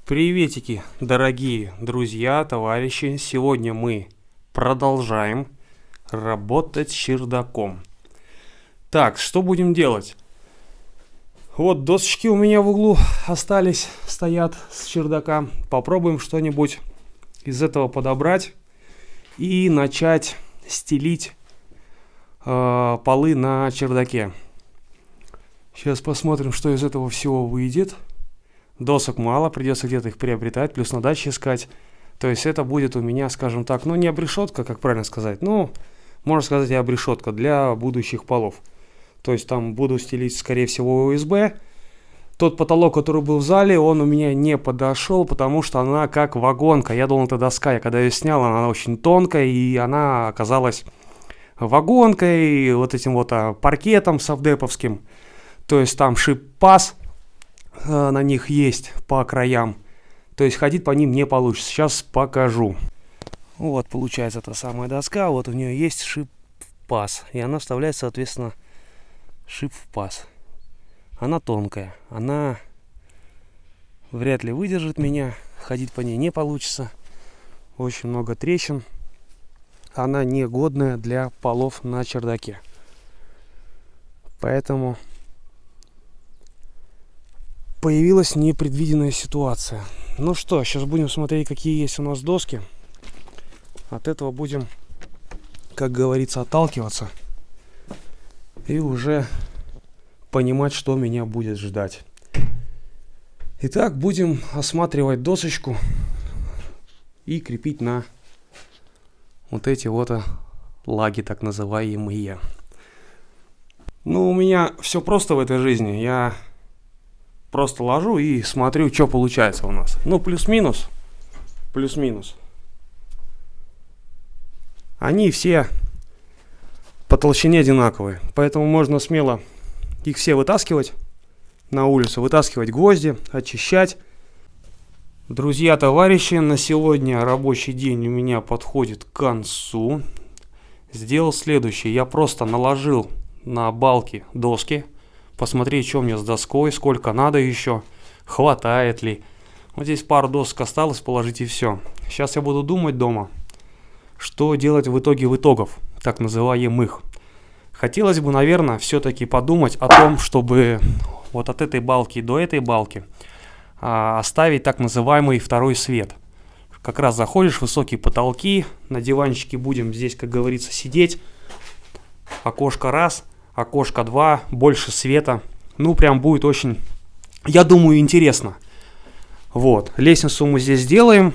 Приветики, дорогие друзья, товарищи! Сегодня мы продолжаем работать с чердаком. Так, что будем делать? Вот досочки у меня в углу остались, стоят с чердака. Попробуем что-нибудь из этого подобрать и начать стелить полы на чердаке. Сейчас посмотрим, что из этого всего выйдет. Досок мало, придется где-то их приобретать, плюс на даче искать. То есть это будет у меня, скажем так, не обрешетка, как правильно сказать, можно сказать и обрешетка для будущих полов. То есть там буду стелить, скорее всего, ОСБ. Тот потолок, который был в зале, он у меня не подошел, потому что она как вагонка. Я думал, это доска, я когда ее снял, она очень тонкая, и она оказалась вагонкой, вот этим вот паркетом совдеповским. То есть там шип-паз на них есть по краям. То есть ходить по ним не получится. Сейчас покажу. Вот получается та самая доска. Вот у нее есть шип в паз. И она вставляет, соответственно, шип в паз. Она тонкая. Она вряд ли выдержит меня. Ходить по ней не получится. Очень много трещин. Она негодная для полов на чердаке. Поэтому появилась непредвиденная ситуация. Ну что, сейчас будем смотреть, какие есть у нас доски. От этого будем, как говорится, отталкиваться. И уже понимать, что меня будет ждать. Итак, будем осматривать досочку и крепить на вот эти вот лаги, так называемые. У меня все просто в этой жизни. Я просто ложу и смотрю, что получается у нас. Плюс-минус. Плюс-минус. Они все по толщине одинаковые. Поэтому можно смело их все вытаскивать на улицу. Вытаскивать гвозди, очищать. Друзья, товарищи, на сегодня рабочий день у меня подходит к концу. Сделал следующее. Я просто наложил на балки доски. Посмотреть, что мне с доской, сколько надо еще, хватает ли. Вот здесь пару досок осталось положить и все. Сейчас я буду думать дома, что делать в итоге итогов, так называемых. Хотелось бы, наверное, все-таки подумать о том, чтобы вот от этой балки до этой балки оставить так называемый второй свет. Как раз заходишь в высокие потолки, на диванчике будем здесь, как говорится, сидеть. Окошко раз. Окошко 2, больше света. Прям будет очень, я думаю, интересно. Вот, лестницу мы здесь сделаем.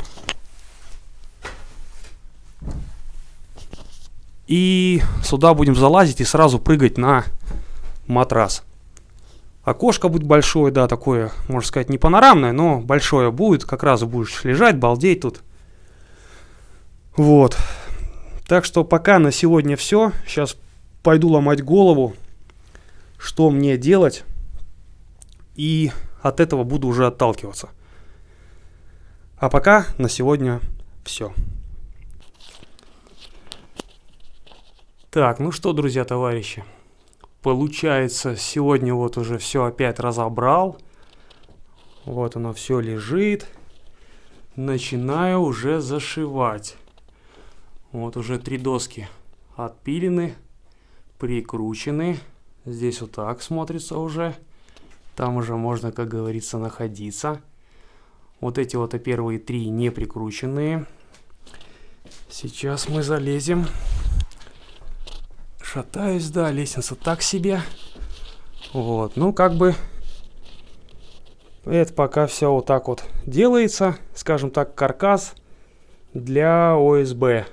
И сюда будем залазить и сразу прыгать на матрас. Окошко будет большое, да, такое, можно сказать, не панорамное, но большое будет. Как раз будешь лежать, балдеть тут. Вот. Так что пока на сегодня все. Сейчас пойду ломать голову, что мне делать, и от этого буду уже отталкиваться. А пока на сегодня все. Так, ну что, друзья, товарищи, получается, сегодня вот уже все опять разобрал. Вот оно все лежит. Начинаю уже зашивать. Вот уже 3 доски отпилены, прикручены. Здесь вот так смотрится уже. Там уже можно, как говорится, находиться. Вот эти вот первые 3 не прикрученные. Сейчас мы залезем. Шатаюсь, да, лестница так себе. Вот, это пока все вот так вот делается. Скажем так, каркас для ОСБ.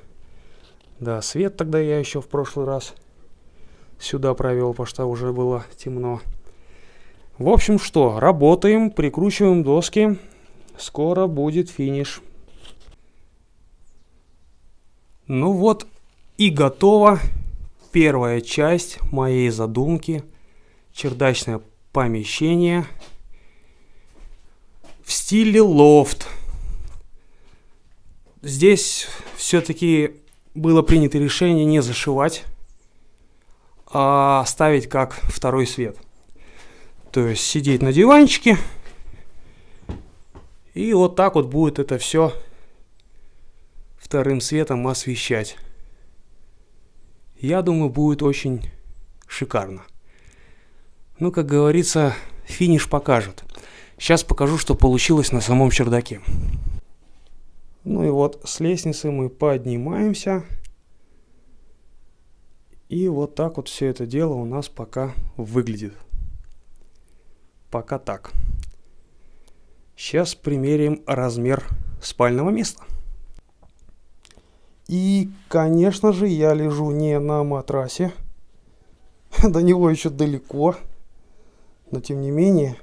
Да, свет тогда я еще в прошлый раз сюда провел, потому что уже было темно. В общем, что, работаем, прикручиваем доски. Скоро будет финиш. Ну вот и готова первая часть моей задумки. Чердачное помещение в стиле лофт. Здесь все-таки было принято решение не зашивать, а ставить как второй свет. То есть сидеть на диванчике И вот так вот будет это все вторым светом освещать. Я думаю, будет очень шикарно. Ну, как говорится, финиш покажет. Сейчас покажу, что получилось на самом чердаке. Ну и вот с лестницы мы поднимаемся. И вот так вот все это дело у нас пока выглядит. Пока так. Сейчас примерим размер спального места. И, конечно же, я лежу не на матрасе. До него еще далеко. Но, тем не менее,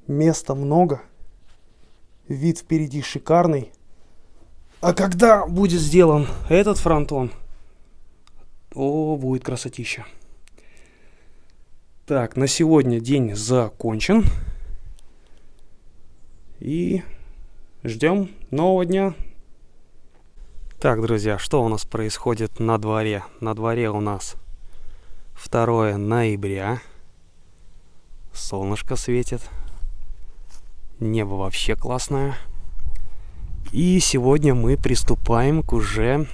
места много. Вид впереди шикарный. А когда будет сделан этот фронтон, о, будет красотища. Так, на сегодня день закончен. И ждем нового дня. Так, друзья, что у нас происходит на дворе? На дворе у нас 2 ноября. Солнышко светит. Небо вообще классное. И сегодня мы приступаем к уже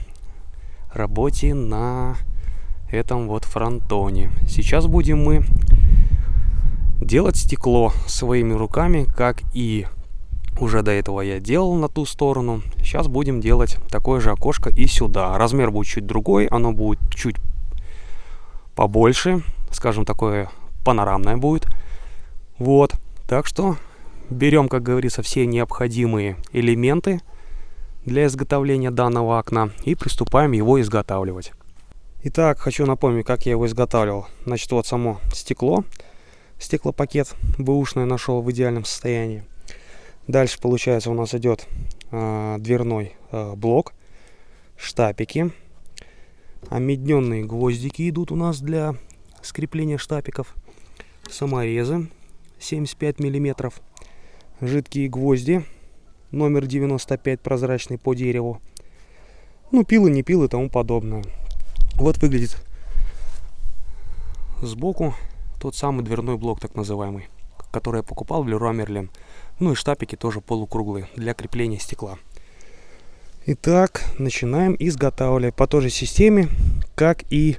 работе на этом вот фронтоне. Сейчас будем мы делать стекло своими руками, как и уже до этого я делал на ту сторону. Сейчас будем делать такое же окошко и сюда. Размер будет чуть другой, оно будет чуть побольше, скажем, такое панорамное будет. Вот, так что берем, как говорится, все необходимые элементы для изготовления данного окна и приступаем его изготавливать. Итак, хочу напомнить, как я его изготавливал. Значит, вот само стекло, стеклопакет бэушный нашел в идеальном состоянии. Дальше, получается, у нас идет дверной блок, штапики, омедненные гвоздики идут у нас для скрепления штапиков, саморезы 75 миллиметров, жидкие гвозди номер 95 прозрачный по дереву, ну, пилы, не пилы и тому подобное. Вот выглядит сбоку тот самый дверной блок, так называемый, который я покупал в Leroy Merlin. Ну и штапики тоже полукруглые для крепления стекла. Итак, начинаем изготавливать по той же системе, как и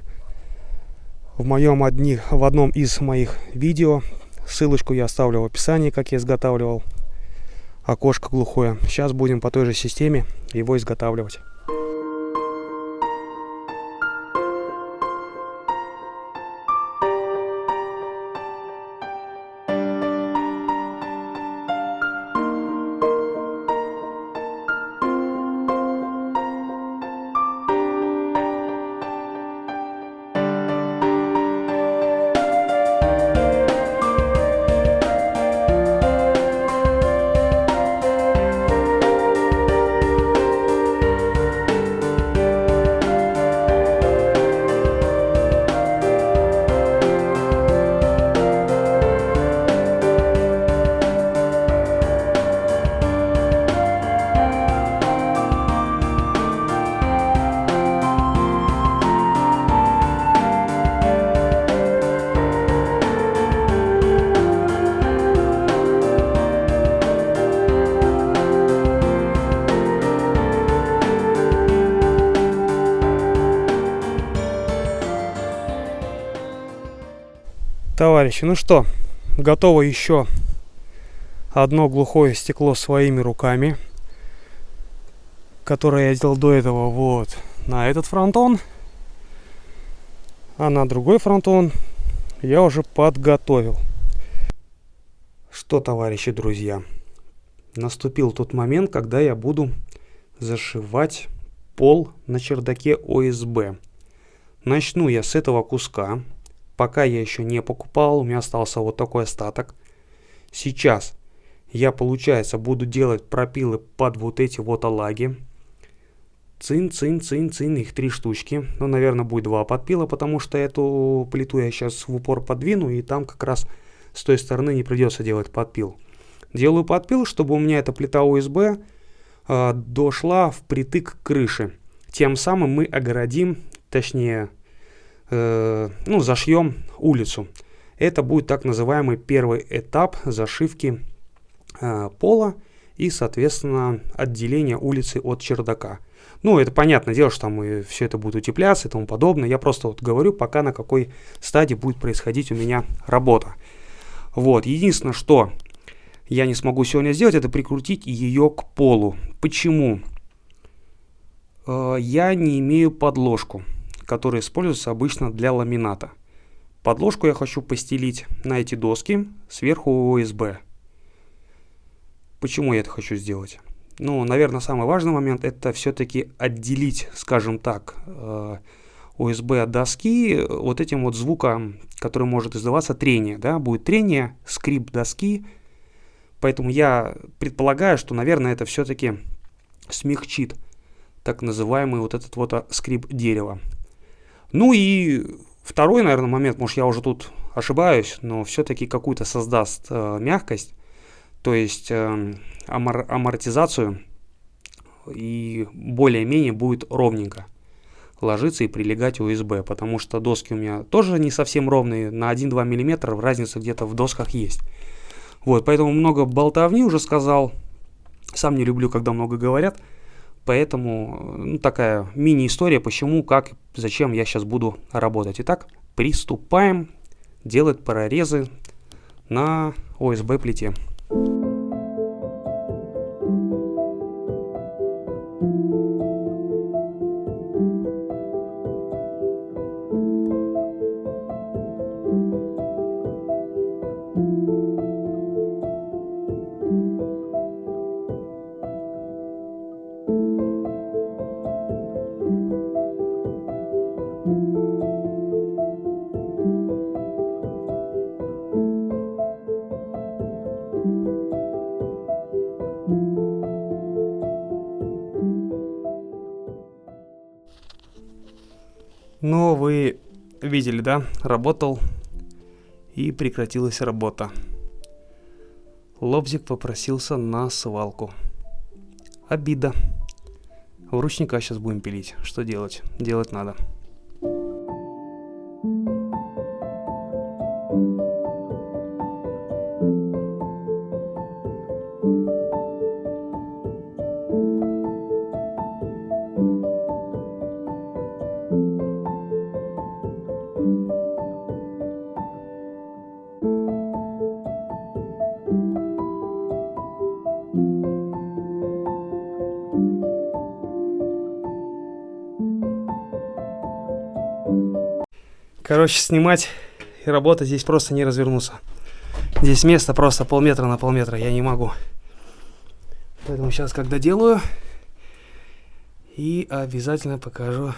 в одном из моих видео. Ссылочку я оставлю в описании, как я изготавливал окошко глухое. Сейчас будем по той же системе его изготавливать. Товарищи, ну что, готово еще одно глухое стекло своими руками, которое я делал до этого вот на этот фронтон, а на другой фронтон я уже подготовил. Что, товарищи, друзья, наступил тот момент, когда я буду зашивать пол на чердаке ОСБ. Начну я с этого куска. Пока я еще не покупал, у меня остался вот такой остаток. Сейчас я, получается, буду делать пропилы под вот эти вот олаги. Цин, их 3 штучки. Ну, наверное, будет 2 подпила, потому что эту плиту я сейчас в упор подвину, и там как раз с той стороны не придется делать подпил. Делаю подпил, чтобы у меня эта плита ОСБ дошла впритык к крыше. Тем самым мы огородим, точнее, зашьем улицу. Это будет так называемый первый этап зашивки пола и, соответственно, отделение улицы от чердака. Ну, это понятное дело, что там и все это будет утепляться и тому подобное. Я просто вот говорю, пока на какой стадии будет происходить у меня работа. Вот, единственное, что я не смогу сегодня сделать, это прикрутить ее к полу. Почему? Я не имею подложку, которая используется обычно для ламината. Подложку я хочу постелить на эти доски сверху ОСБ. Почему я это хочу сделать? Ну, наверное, самый важный момент — это все-таки отделить, скажем так, ОСБ от доски вот этим вот звуком, который может издаваться, трение. Да? Будет трение, скрип доски. Поэтому я предполагаю, что, наверное, это все-таки смягчит так называемый вот этот вот скрип дерева. Ну и второй, наверное, момент, может, я уже тут ошибаюсь, но все-таки какую-то создаст мягкость, то есть амортизацию, и более-менее будет ровненько ложиться и прилегать ОСБ, потому что доски у меня тоже не совсем ровные, на 1-2 мм разница где-то в досках есть. Вот, поэтому много болтовни уже сказал, сам не люблю, когда много говорят, поэтому такая мини-история, почему, как, зачем я сейчас буду работать. Итак, приступаем делать прорезы на ОСБ плите. Но вы видели, да? Работал и прекратилась работа. Лобзик попросился на свалку. Обида. В ручника сейчас будем пилить. Что делать? Делать надо. Короче, снимать и работать здесь просто не развернуться. Здесь место просто полметра на полметра, я не могу. Поэтому сейчас, когда делаю, и обязательно покажу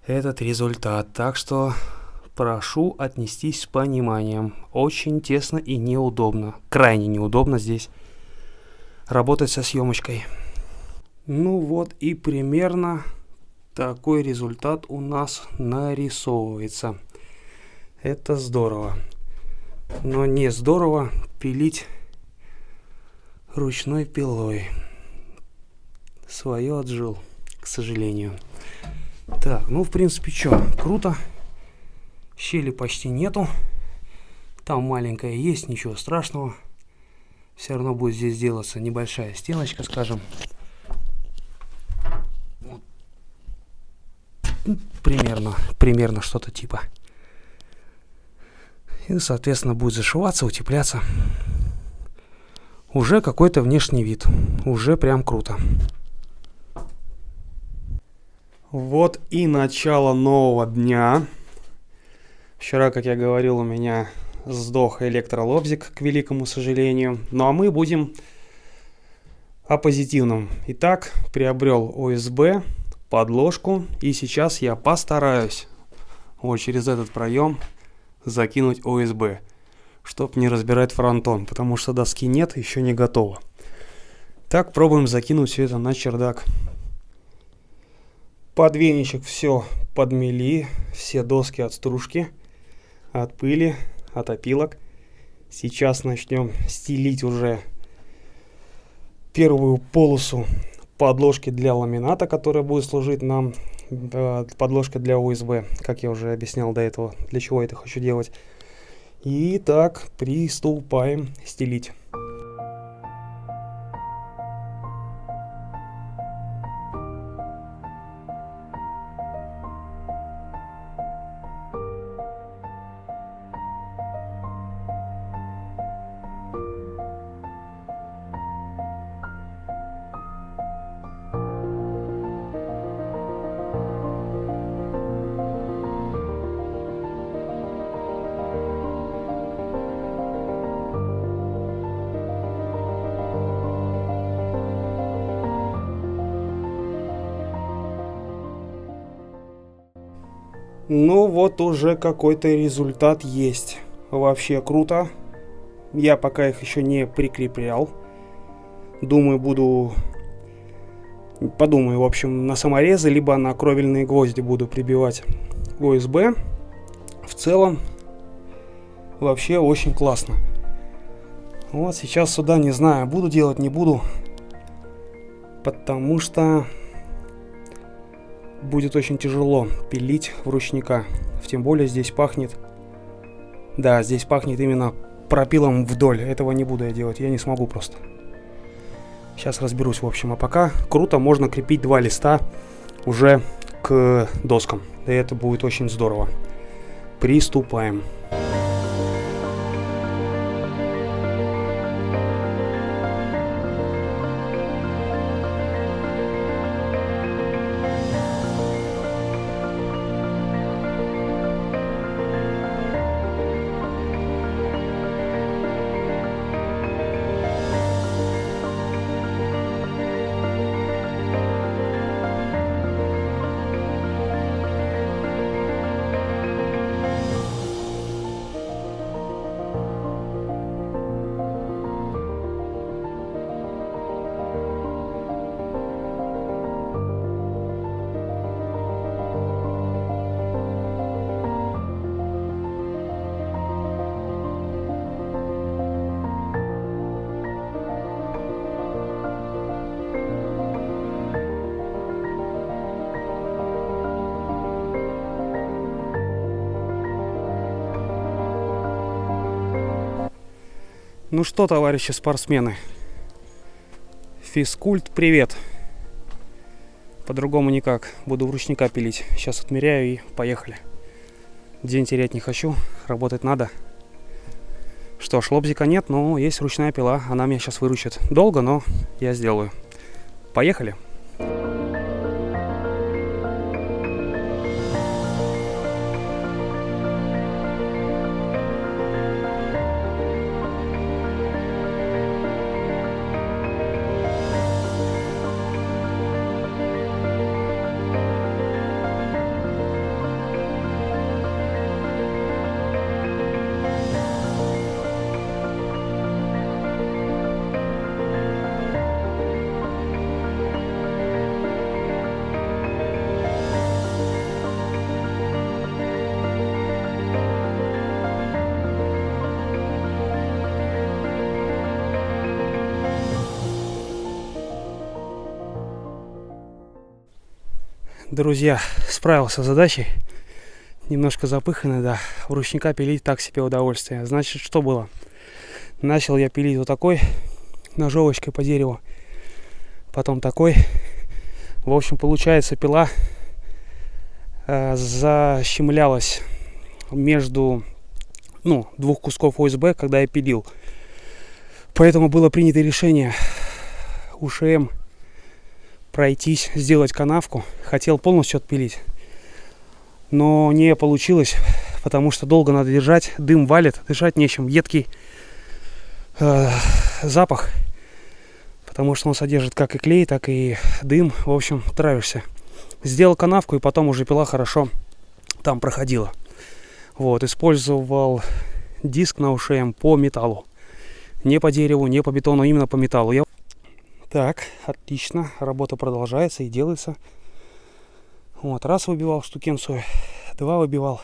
этот результат. Так что прошу отнестись с пониманием. Очень тесно и неудобно. Крайне неудобно здесь работать со съемочкой. Ну вот и примерно такой результат у нас нарисовывается. Это здорово. Но не здорово пилить ручной пилой. Свое отжил, к сожалению. Так, ну в принципе что, круто. Щели почти нету. Там маленькая есть, ничего страшного. Все равно будет здесь делаться небольшая стеночка, скажем. Примерно что-то типа. И, соответственно, будет зашиваться, утепляться. Уже какой-то внешний вид. Уже прям круто. Вот и начало нового дня. Вчера, как я говорил, у меня сдох электролобзик, к великому сожалению. Ну а мы будем о позитивном. Итак, приобрел ОСБ, подложку, и сейчас я постараюсь вот через этот проем закинуть ОСБ, чтоб не разбирать фронтон, потому что доски нет, еще не готово. Так, пробуем закинуть все это на чердак. Под веничек все подмели, все доски от стружки, от пыли, от опилок. Сейчас начнем стелить уже первую полосу подложки для ламината, которая будет служить нам подложкой для ОСБ, как я уже объяснял до этого, для чего я это хочу делать. И так, приступаем стелить. Ну вот уже какой-то результат есть. Вообще круто. Я пока их еще не прикреплял. Подумаю, в общем, на саморезы, либо на кровельные гвозди буду прибивать ОСБ. В целом, вообще очень классно. Вот сейчас сюда не знаю, буду делать, не буду. Потому что будет очень тяжело пилить в ручника. Тем более здесь пахнет... Да, здесь пахнет именно пропилом вдоль. Этого не буду я делать, я не смогу просто. Сейчас разберусь, в общем. А пока круто, можно крепить 2 листа уже к доскам. И это будет очень здорово. Приступаем. Ну что, товарищи спортсмены, физкульт, привет. По-другому никак, буду в ручника пилить. Сейчас отмеряю и поехали. День терять не хочу, работать надо. Что ж, лобзика нет, но есть ручная пила, она меня сейчас выручит. Долго, но я сделаю. Поехали. Друзья, справился с задачей. Немножко запыханный, да. В ручника пилить так себе удовольствие. Значит, что было? Начал я пилить вот такой ножовочкой по дереву. Потом такой. В общем, получается, пила защемлялась между двух кусков ОСБ, когда я пилил. Поэтому было принято решение УШМ пройтись, сделать канавку. Хотел полностью отпилить, но не получилось, потому что долго надо держать, дым валит, дышать нечем, едкий запах, потому что он содержит как и клей, так и дым, в общем, травишься. Сделал канавку, и потом уже пила хорошо там проходила. Вот, использовал диск на УШМ по металлу, не по дереву, не по бетону, именно по металлу. Так, отлично, работа продолжается и делается. Вот, раз выбивал штукенцию, 2 выбивал.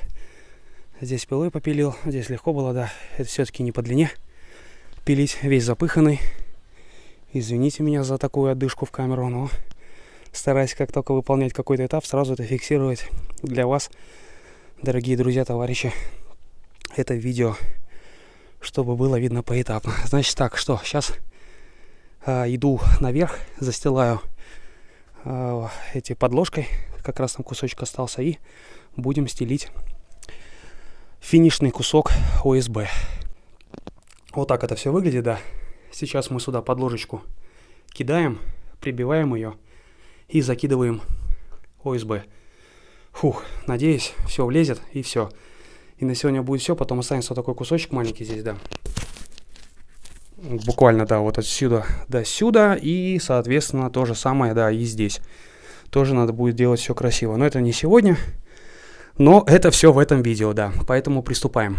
Здесь пилой попилил, здесь легко было, да. Это все-таки не по длине пилить, весь запыханный. Извините меня за такую отдышку в камеру, но стараюсь, как только выполнять какой-то этап, сразу это фиксировать для вас, дорогие друзья, товарищи, это видео, чтобы было видно поэтапно. Значит так, что, сейчас... иду наверх, застилаю эти подложкой, как раз там кусочек остался, и будем стелить финишный кусок ОСБ. Вот так это все выглядит, да. Сейчас мы сюда подложечку кидаем, прибиваем ее и закидываем ОСБ. Фух, надеюсь, все влезет и все. И на сегодня будет все, потом останется вот такой кусочек маленький здесь, да. Буквально, да, вот отсюда до сюда, и, соответственно, то же самое, да, и здесь. Тоже надо будет делать все красиво. Но это не сегодня. Но это все в этом видео, да. Поэтому приступаем.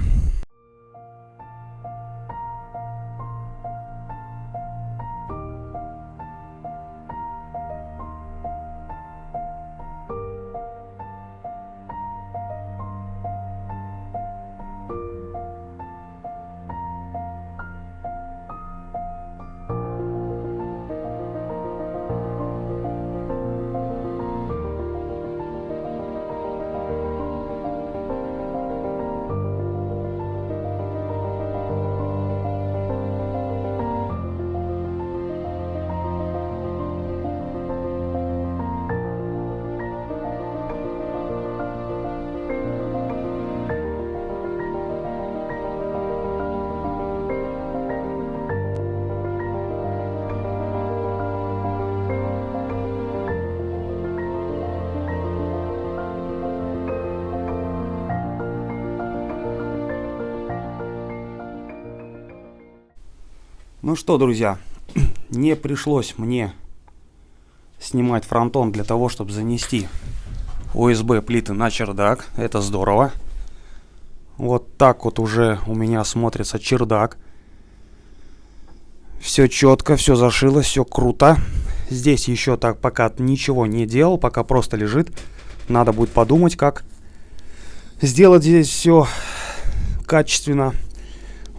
Ну что, друзья, не пришлось мне снимать фронтон для того, чтобы занести ОСБ плиты на чердак. Это здорово. Вот так вот уже у меня смотрится чердак. Все четко, все зашило, все круто. Здесь еще так пока ничего не делал, пока просто лежит. Надо будет подумать, как сделать здесь все качественно.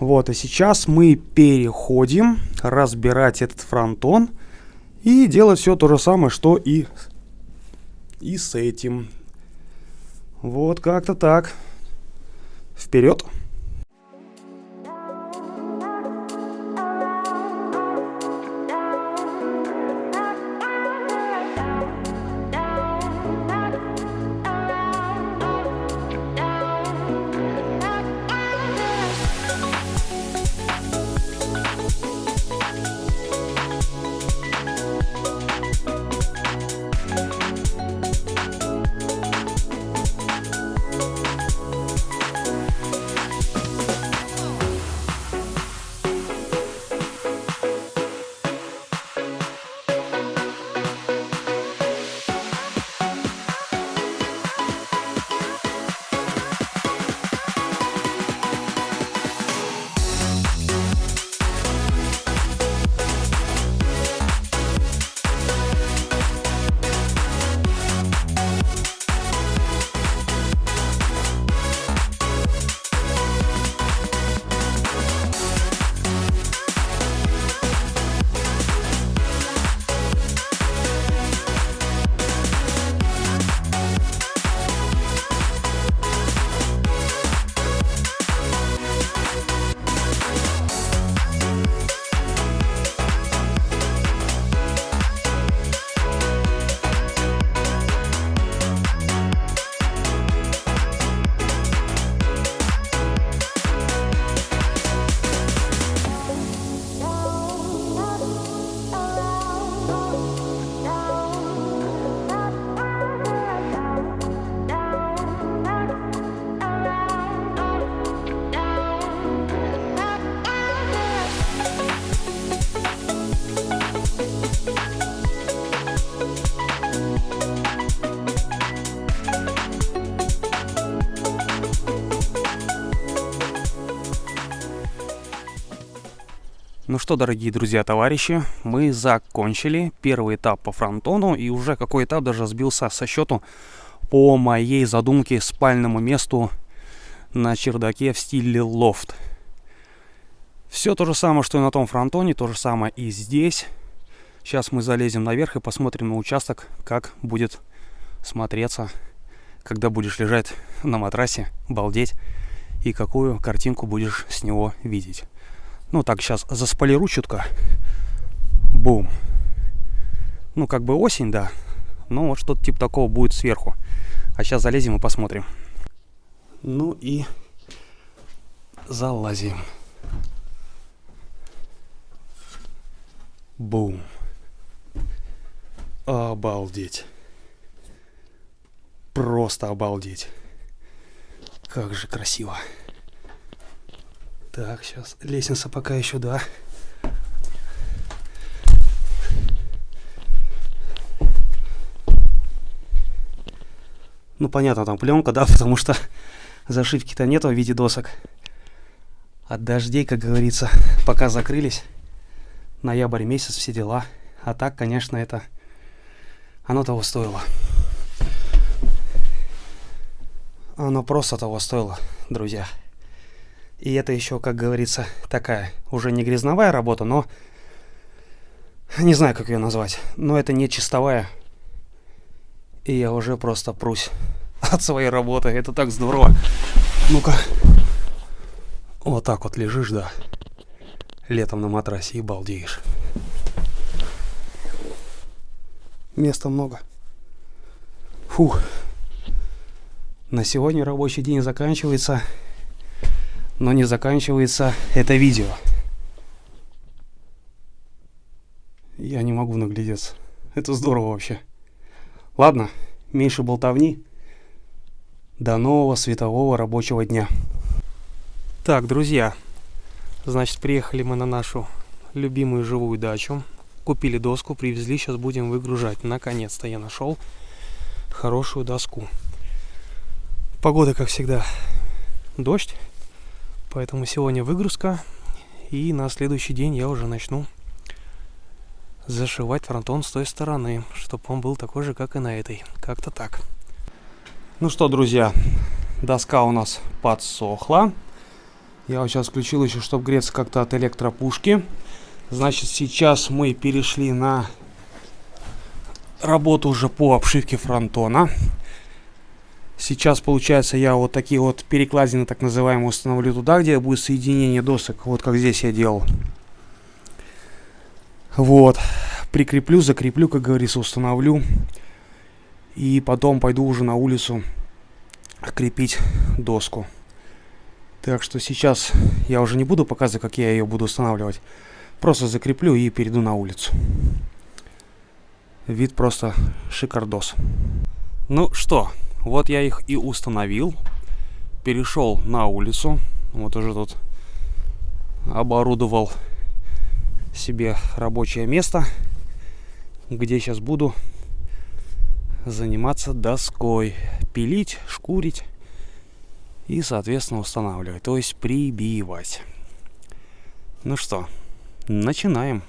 Вот, и сейчас мы переходим разбирать этот фронтон и делать все то же самое, что и с этим. Вот как-то так. Вперед! Ну что, дорогие друзья, товарищи, мы закончили первый этап по фронтону, и уже какой этап даже сбился со счету по моей задумке спальному месту на чердаке в стиле лофт. Все то же самое, что и на том фронтоне, то же самое и здесь. Сейчас мы залезем наверх и посмотрим на участок, как будет смотреться, когда будешь лежать на матрасе, балдеть, и какую картинку будешь с него видеть. Ну так, сейчас заспойлеру чутка. Бум. Ну как бы осень, да. Но вот что-то типа такого будет сверху. А сейчас залезем и посмотрим. Ну и залазим. Бум. Обалдеть. Просто обалдеть. Как же красиво. Так, сейчас лестница пока еще, да. Ну, понятно, там пленка, да, потому что зашивки-то нету в виде досок. От дождей, как говорится, пока закрылись. Ноябрь месяц, все дела. А так, конечно, это... Оно того стоило. Оно просто того стоило, друзья. И это еще, как говорится, такая уже не грязновая работа, но... Не знаю, как ее назвать. Но это не чистовая. И я уже просто прусь от своей работы. Это так здорово. Ну-ка. Вот так вот лежишь, да. Летом на матрасе и балдеешь. Места много. Фух. На сегодня рабочий день заканчивается. Но не заканчивается это видео. Я не могу наглядеться. Это здорово вообще. Ладно, меньше болтовни. До нового светового рабочего дня. Так, друзья. Значит, приехали мы на нашу любимую живую дачу. Купили доску, привезли, сейчас будем выгружать. Наконец-то я нашел хорошую доску. Погода, как всегда, дождь. Поэтому сегодня выгрузка. И на следующий день я уже начну зашивать фронтон с той стороны, чтобы он был такой же, как и на этой. Как-то так. Ну что, друзья, доска у нас подсохла. Я вот сейчас включил еще, чтобы греться как-то от электропушки. Значит, сейчас мы перешли на работу уже по обшивке фронтона. Сейчас, получается, я вот такие вот перекладины, так называемые, установлю туда, где будет соединение досок. Вот как здесь я делал. Вот. Прикреплю, закреплю, как говорится, установлю. И потом пойду уже на улицу крепить доску. Так что сейчас я уже не буду показывать, как я ее буду устанавливать. Просто закреплю и перейду на улицу. Вид просто шикардос. Ну что, вот я их и установил. Перешел на улицу. Вот уже тут оборудовал себе рабочее место, где сейчас буду заниматься доской. Пилить, шкурить и, соответственно, устанавливать. То есть прибивать. Ну что, начинаем.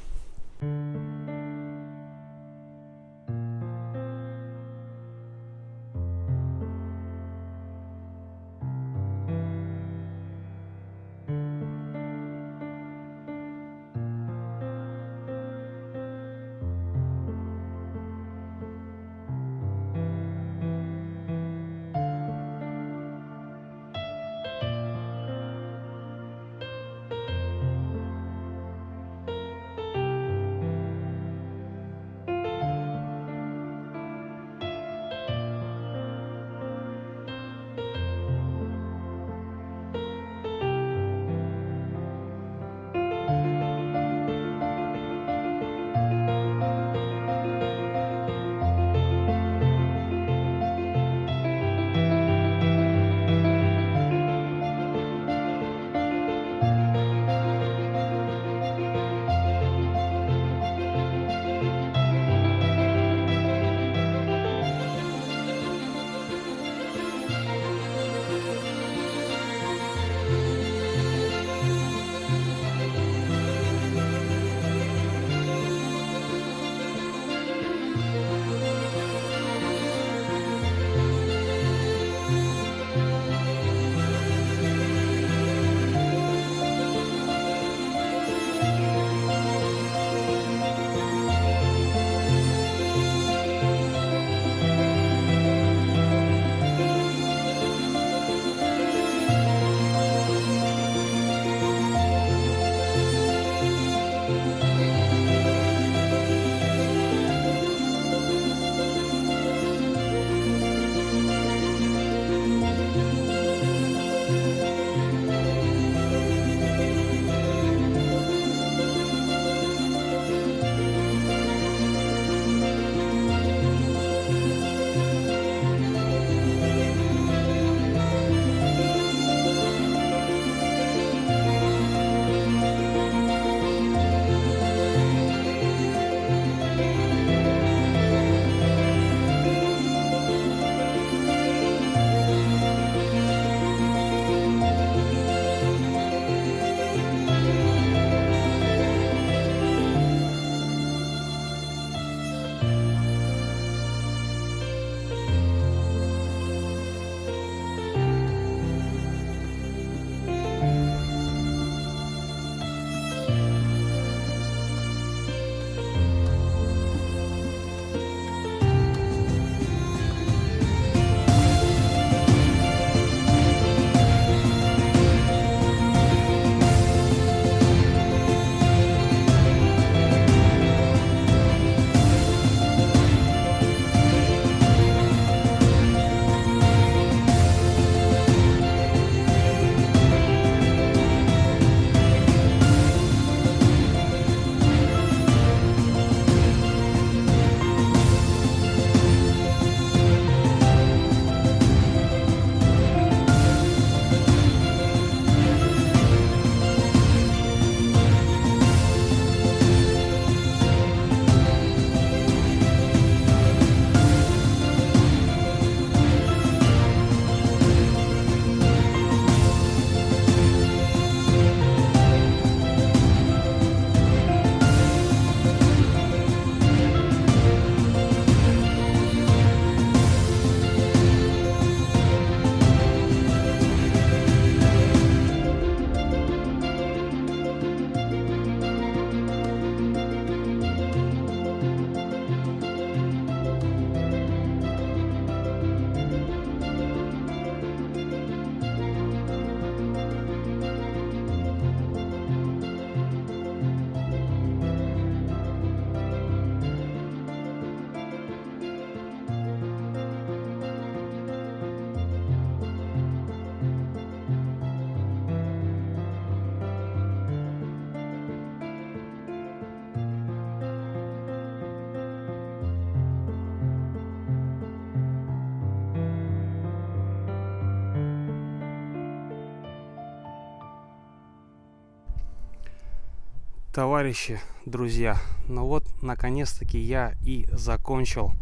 Товарищи, друзья, ну вот, наконец-таки я и закончил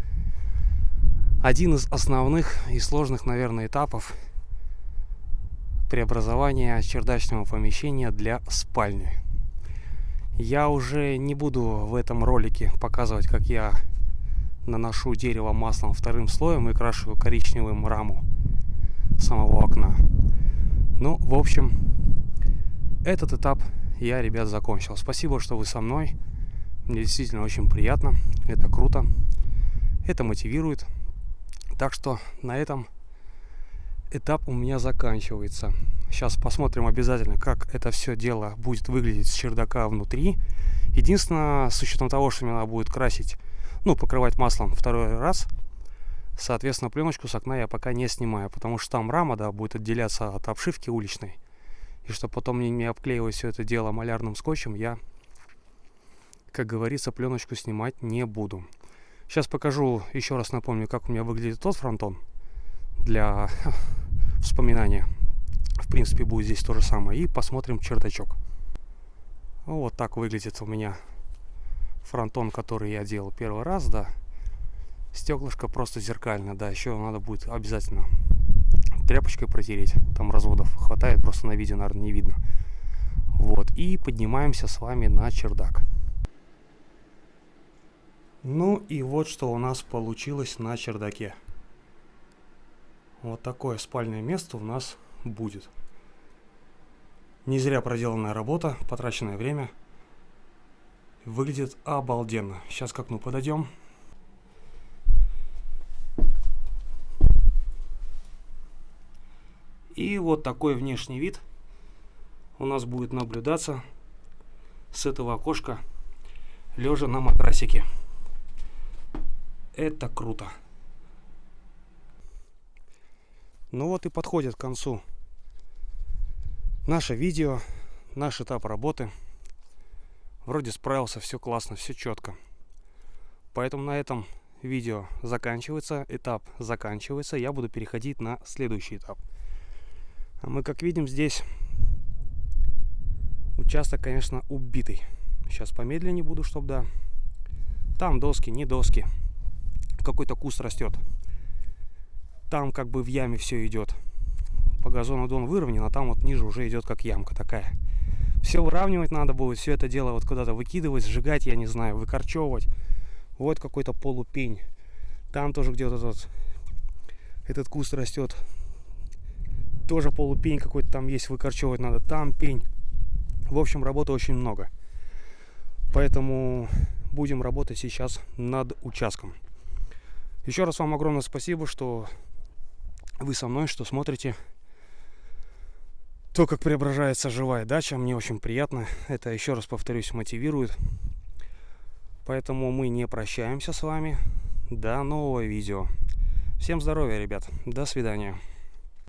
один из основных и сложных, наверное, этапов преобразования чердачного помещения для спальни. Я уже не буду в этом ролике показывать, как я наношу дерево маслом вторым слоем и крашу коричневым раму самого окна. Ну, в общем, этот этап я, ребят, закончил. Спасибо, что вы со мной. Мне действительно очень приятно. Это круто. Это мотивирует. Так что на этом этап у меня заканчивается. Сейчас посмотрим обязательно, как это все дело будет выглядеть с чердака внутри. Единственное, с учетом того, что мне надо будет красить, покрывать маслом второй раз, соответственно, пленочку с окна я пока не снимаю, потому что там рама, да, будет отделяться от обшивки уличной. И чтобы потом мне не обклеивать все это дело малярным скотчем, я, как говорится, пленочку снимать не буду. Сейчас покажу, еще раз напомню, как у меня выглядит тот фронтон для вспоминания. В принципе, будет здесь то же самое. И посмотрим чердачок. Вот так выглядит у меня фронтон, который я делал первый раз, да. Стеклышко просто зеркально, да. Еще надо будет обязательно тряпочкой протереть. Там разводов хватает, просто на видео, наверное, не видно. Вот. И поднимаемся с вами на чердак. Ну и вот что у нас получилось на чердаке. Вот такое спальное место у нас будет. Не зря проделанная работа, потраченное время. Выглядит обалденно. Сейчас к окну подойдем. И вот такой внешний вид у нас будет наблюдаться с этого окошка, лежа на матрасике. Это круто. Ну вот и подходит к концу наше видео, наш этап работы. Вроде справился, все классно, все четко. Поэтому на этом видео заканчивается, этап заканчивается. Я буду переходить на следующий этап. А мы, как видим, здесь участок, конечно, убитый. Сейчас помедленнее буду, чтобы, да. Там доски, не доски. Какой-то куст растет. Там как бы в яме все идет. По газону он выровнен, а там вот ниже уже идет как ямка такая. Все выравнивать надо будет, все это дело вот куда-то выкидывать, сжигать, я не знаю, выкорчевывать. Вот какой-то полупень. Там тоже где-то этот куст растет. Тоже полупень какой-то там есть, выкорчевывать надо. Там пень. В общем, работы очень много. Поэтому будем работать сейчас над участком. Еще раз вам огромное спасибо, что вы со мной, что смотрите то, как преображается живая дача. Мне очень приятно. Это, еще раз повторюсь, мотивирует. Поэтому мы не прощаемся с вами. До нового видео. Всем здоровья, ребят. До свидания.